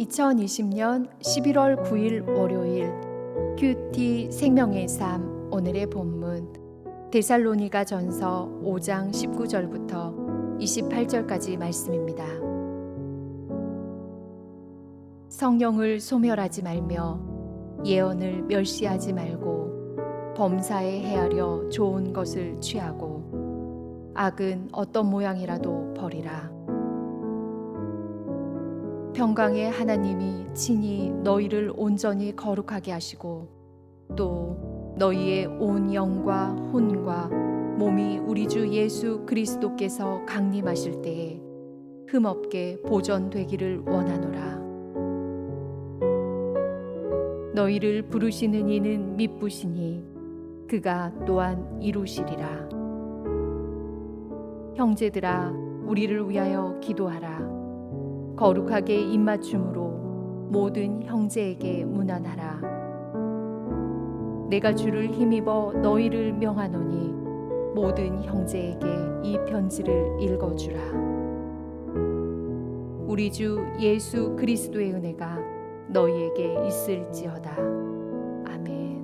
2020년 11월 9일 월요일 큐티 생명의 삶 오늘의 본문 데살로니가 전서 5장 19절부터 28절까지 말씀입니다. 성령을 소멸하지 말며 예언을 멸시하지 말고 범사에 헤아려 좋은 것을 취하고 악은 어떤 모양이라도 버리라. 평강의 하나님이 친히 너희를 온전히 거룩하게 하시고 또 너희의 온 영과 혼과 몸이 우리 주 예수 그리스도께서 강림하실 때에 흠없게 보존되기를 원하노라. 너희를 부르시는 이는 미쁘시니 그가 또한 이루시리라. 형제들아, 우리를 위하여 기도하라. 거룩하게 입맞춤으로 모든 형제에게 문안하라. 내가 주를 힘입어 너희를 명하노니 모든 형제에게 이 편지를 읽어주라. 우리 주 예수 그리스도의 은혜가 너희에게 있을지어다. 아멘.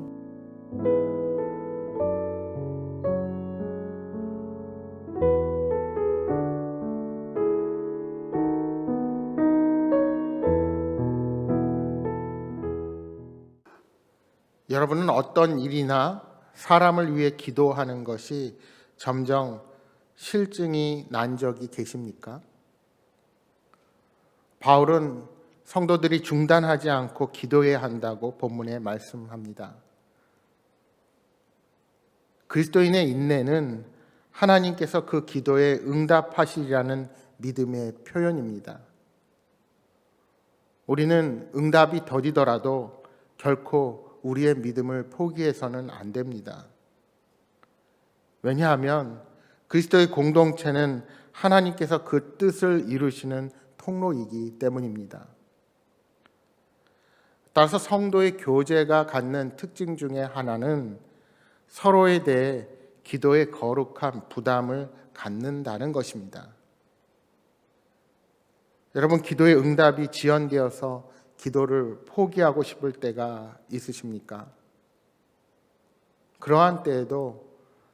여러분은 어떤 일이나 사람을 위해 기도하는 것이 점점 실증이 난 적이 계십니까? 바울은 성도들이 중단하지 않고 기도해야 한다고 본문에 말씀합니다. 그리스도인의 인내는 하나님께서 그 기도에 응답하시리라는 믿음의 표현입니다. 우리는 응답이 더디더라도 결코 우리의 믿음을 포기해서는 안 됩니다. 왜냐하면 그리스도의 공동체는 하나님께서 그 뜻을 이루시는 통로이기 때문입니다. 따라서 성도의 교제가 갖는 특징 중에 하나는 서로에 대해 기도의 거룩한 부담을 갖는다는 것입니다. 여러분, 기도의 응답이 지연되어서 기도를 포기하고 싶을 때가 있으십니까? 그러한 때에도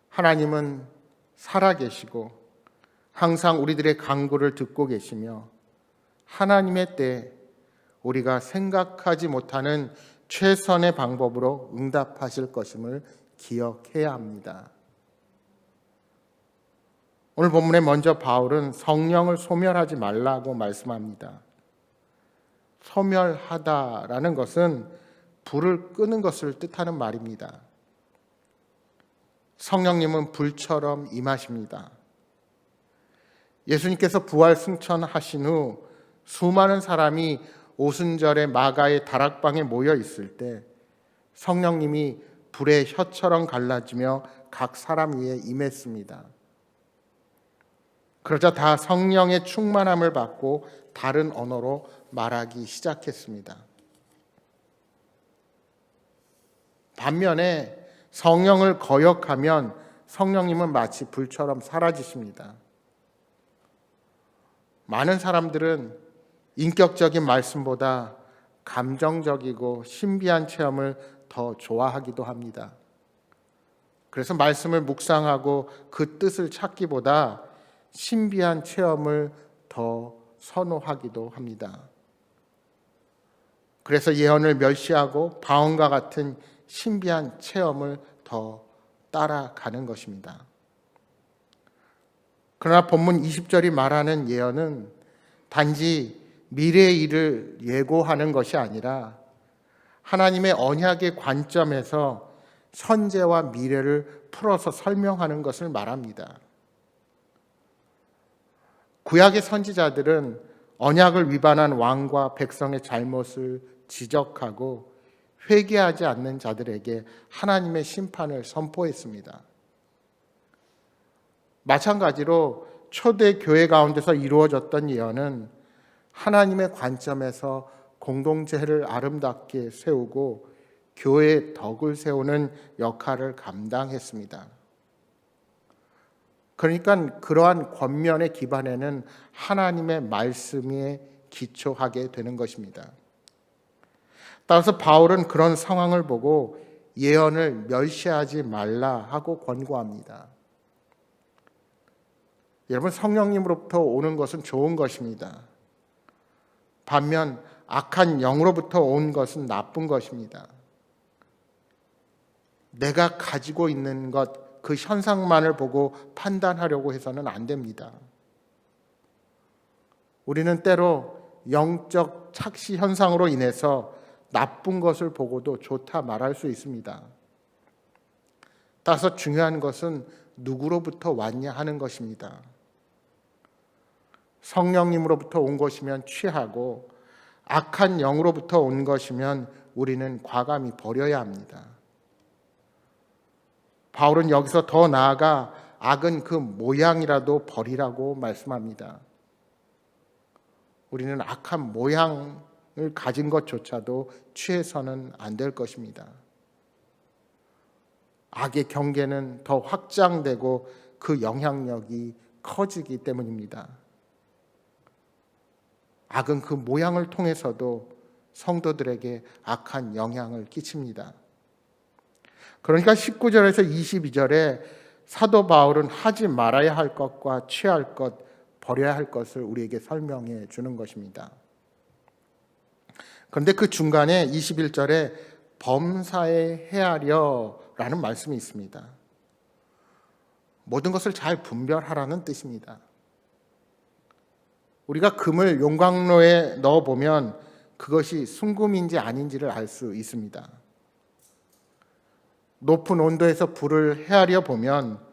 하나님은 살아계시고 항상 우리들의 간구를 듣고 계시며 하나님의 때에 우리가 생각하지 못하는 최선의 방법으로 응답하실 것임을 기억해야 합니다. 오늘 본문에 먼저 바울은 성령을 소멸하지 말라고 말씀합니다. 소멸하다라는 것은 불을 끄는 것을 뜻하는 말입니다. 성령님은 불처럼 임하십니다. 예수님께서 부활 승천하신 후 수많은 사람이 오순절에 마가의 다락방에 모여 있을 때 성령님이 불의 혀처럼 갈라지며 각 사람 위에 임했습니다. 그러자 다 성령의 충만함을 받고 다른 언어로 말하기 시작했습니다. 반면에 성령을 거역하면 성령님은 마치 불처럼 사라지십니다. 많은 사람들은 인격적인 말씀보다 감정적이고 신비한 체험을 더 좋아하기도 합니다. 그래서 말씀을 묵상하고 그 뜻을 찾기보다 신비한 체험을 더 선호하기도 합니다. 그래서 예언을 멸시하고 방언과 같은 신비한 체험을 더 따라가는 것입니다. 그러나 본문 20절이 말하는 예언은 단지 미래의 일을 예고하는 것이 아니라 하나님의 언약의 관점에서 현재와 미래를 풀어서 설명하는 것을 말합니다. 구약의 선지자들은 언약을 위반한 왕과 백성의 잘못을 지적하고 회개하지 않는 자들에게 하나님의 심판을 선포했습니다. 마찬가지로 초대 교회 가운데서 이루어졌던 예언은 하나님의 관점에서 공동체를 아름답게 세우고 교회의 덕을 세우는 역할을 감당했습니다. 그러니까 그러한 권면의 기반에는 하나님의 말씀에 기초하게 되는 것입니다. 따라서 바울은 그런 상황을 보고 예언을 멸시하지 말라 하고 권고합니다. 여러분, 성령님으로부터 오는 것은 좋은 것입니다. 반면 악한 영으로부터 온 것은 나쁜 것입니다. 내가 가지고 있는 것, 그 현상만을 보고 판단하려고 해서는 안 됩니다. 우리는 때로 영적 착시 현상으로 인해서 나쁜 것을 보고도 좋다 말할 수 있습니다. 따라서 중요한 것은 누구로부터 왔냐 하는 것입니다. 성령님으로부터 온 것이면 취하고 악한 영으로부터 온 것이면 우리는 과감히 버려야 합니다. 바울은 여기서 더 나아가 악은 그 모양이라도 버리라고 말씀합니다. 우리는 악한 모양을 가진 것조차도 취해서는 안 될 것입니다. 악의 경계는 더 확장되고 그 영향력이 커지기 때문입니다. 악은 그 모양을 통해서도 성도들에게 악한 영향을 끼칩니다. 그러니까 19절에서 22절에 사도 바울은 하지 말아야 할 것과 취할 것, 버려야 할 것을 우리에게 설명해 주는 것입니다. 그런데 그 중간에 21절에 범사에 헤아려라는 말씀이 있습니다. 모든 것을 잘 분별하라는 뜻입니다. 우리가 금을 용광로에 넣어보면 그것이 순금인지 아닌지를 알 수 있습니다. 높은 온도에서 불을 헤아려 보면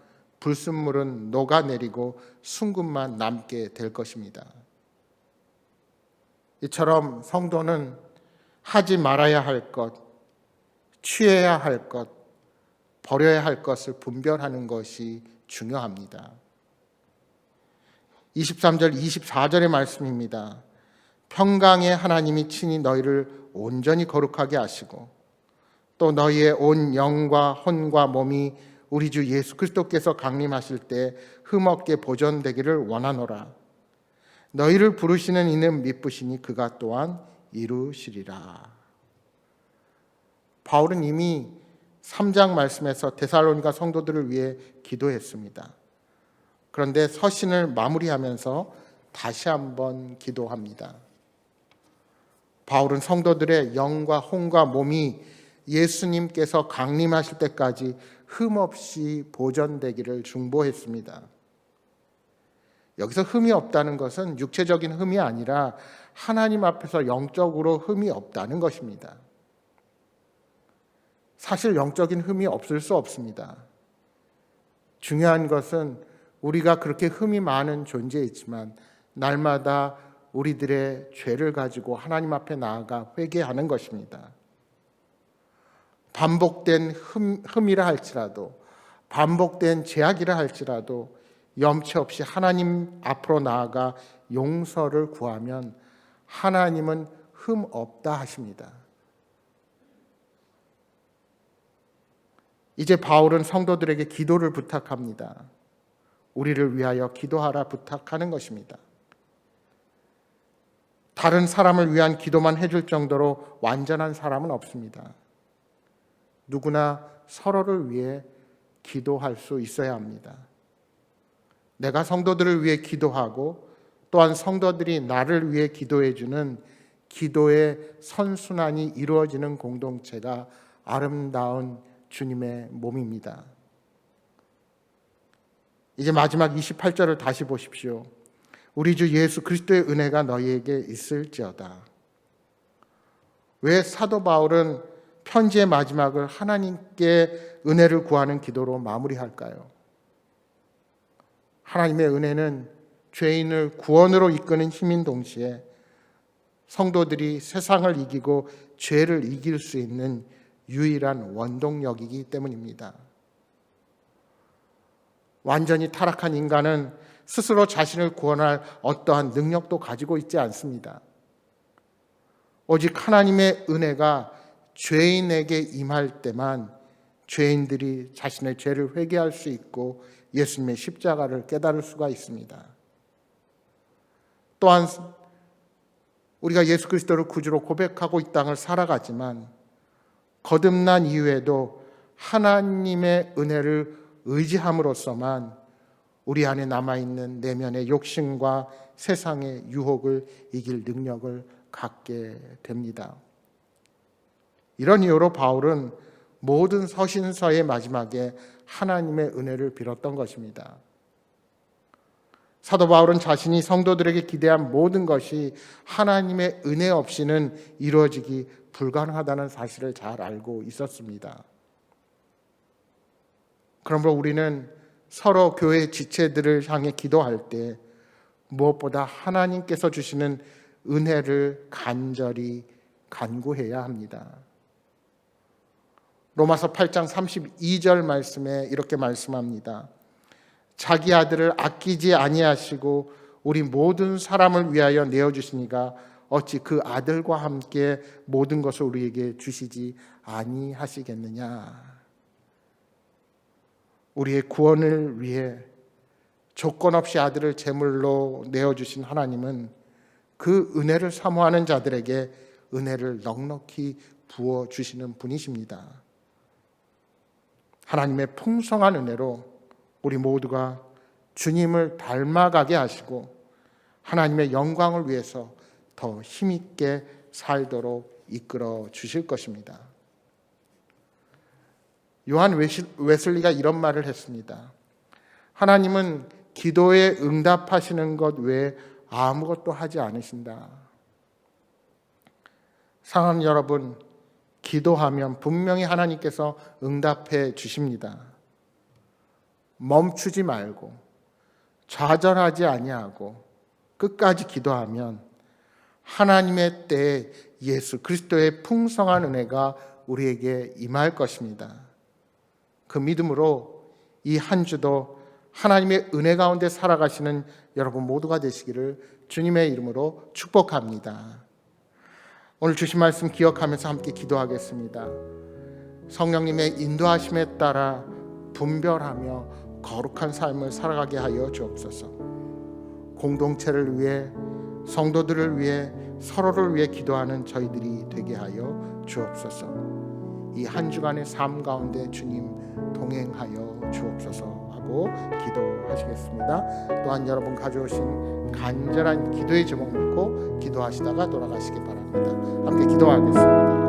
불순물은 녹아내리고 순금만 남게 될 것입니다. 이처럼 성도는 하지 말아야 할 것, 취해야 할 것, 버려야 할 것을 분별하는 것이 중요합니다. 23절, 24절의 말씀입니다. 평강의 하나님이 친히 너희를 온전히 거룩하게 하시고 또 너희의 온 영과 혼과 몸이 우리 주 예수 그리스도께서 강림하실 때 흠없게 보존되기를 원하노라. 너희를 부르시는 이는 미쁘시니 그가 또한 이루시리라. 바울은 이미 3장 말씀에서 데살로니가 성도들을 위해 기도했습니다. 그런데 서신을 마무리하면서 다시 한번 기도합니다. 바울은 성도들의 영과 혼과 몸이 예수님께서 강림하실 때까지 흠없이 보존되기를 중보했습니다. 여기서 흠이 없다는 것은 육체적인 흠이 아니라 하나님 앞에서 영적으로 흠이 없다는 것입니다. 사실 영적인 흠이 없을 수 없습니다. 중요한 것은 우리가 그렇게 흠이 많은 존재이지만 날마다 우리들의 죄를 가지고 하나님 앞에 나아가 회개하는 것입니다. 반복된 흠이라 할지라도, 반복된 죄악이라 할지라도 염치 없이 하나님 앞으로 나아가 용서를 구하면 하나님은 흠 없다 하십니다. 이제 바울은 성도들에게 기도를 부탁합니다. 우리를 위하여 기도하라 부탁하는 것입니다. 다른 사람을 위한 기도만 해줄 정도로 완전한 사람은 없습니다. 누구나 서로를 위해 기도할 수 있어야 합니다. 내가 성도들을 위해 기도하고 또한 성도들이 나를 위해 기도해주는 기도의 선순환이 이루어지는 공동체가 아름다운 주님의 몸입니다. 이제 마지막 28절을 다시 보십시오. 우리 주 예수 그리스도의 은혜가 너희에게 있을지어다. 왜 사도 바울은 편지의 마지막을 하나님께 은혜를 구하는 기도로 마무리할까요? 하나님의 은혜는 죄인을 구원으로 이끄는 힘인 동시에 성도들이 세상을 이기고 죄를 이길 수 있는 유일한 원동력이기 때문입니다. 완전히 타락한 인간은 스스로 자신을 구원할 어떠한 능력도 가지고 있지 않습니다. 오직 하나님의 은혜가 죄인에게 임할 때만 죄인들이 자신의 죄를 회개할 수 있고 예수님의 십자가를 깨달을 수가 있습니다. 또한 우리가 예수 그리스도를 구주로 고백하고 이 땅을 살아가지만 거듭난 이후에도 하나님의 은혜를 의지함으로써만 우리 안에 남아있는 내면의 욕심과 세상의 유혹을 이길 능력을 갖게 됩니다. 이런 이유로 바울은 모든 서신서의 마지막에 하나님의 은혜를 빌었던 것입니다. 사도 바울은 자신이 성도들에게 기대한 모든 것이 하나님의 은혜 없이는 이루어지기 불가능하다는 사실을 잘 알고 있었습니다. 그러므로 우리는 서로 교회 지체들을 향해 기도할 때 무엇보다 하나님께서 주시는 은혜를 간절히 간구해야 합니다. 로마서 8장 32절 말씀에 이렇게 말씀합니다. 자기 아들을 아끼지 아니하시고 우리 모든 사람을 위하여 내어주시니가 어찌 그 아들과 함께 모든 것을 우리에게 주시지 아니하시겠느냐. 우리의 구원을 위해 조건 없이 아들을 제물로 내어주신 하나님은 그 은혜를 사모하는 자들에게 은혜를 넉넉히 부어주시는 분이십니다. 하나님의 풍성한 은혜로 우리 모두가 주님을 닮아가게 하시고 하나님의 영광을 위해서 더 힘있게 살도록 이끌어 주실 것입니다. 요한 웨슬리가 이런 말을 했습니다. 하나님은 기도에 응답하시는 것 외에 아무것도 하지 않으신다. 사랑하는 여러분, 기도하면 분명히 하나님께서 응답해 주십니다. 멈추지 말고 좌절하지 아니하고 끝까지 기도하면 하나님의 때에 예수 그리스도의 풍성한 은혜가 우리에게 임할 것입니다. 그 믿음으로 이 한 주도 하나님의 은혜 가운데 살아가시는 여러분 모두가 되시기를 주님의 이름으로 축복합니다. 오늘 주신 말씀 기억하면서 함께 기도하겠습니다. 성령님의 인도하심에 따라 분별하며 거룩한 삶을 살아가게 하여 주옵소서. 공동체를 위해, 성도들을 위해, 서로를 위해 기도하는 저희들이 되게 하여 주옵소서. 이 한 주간의 삶 가운데 주님 동행하여 주옵소서 하고 기도하시겠습니다. 또한 여러분 가져오신 간절한 기도의 제목 묻고 기도하시다가 돌아가시기 바랍니다. 함께 기도하겠습니다.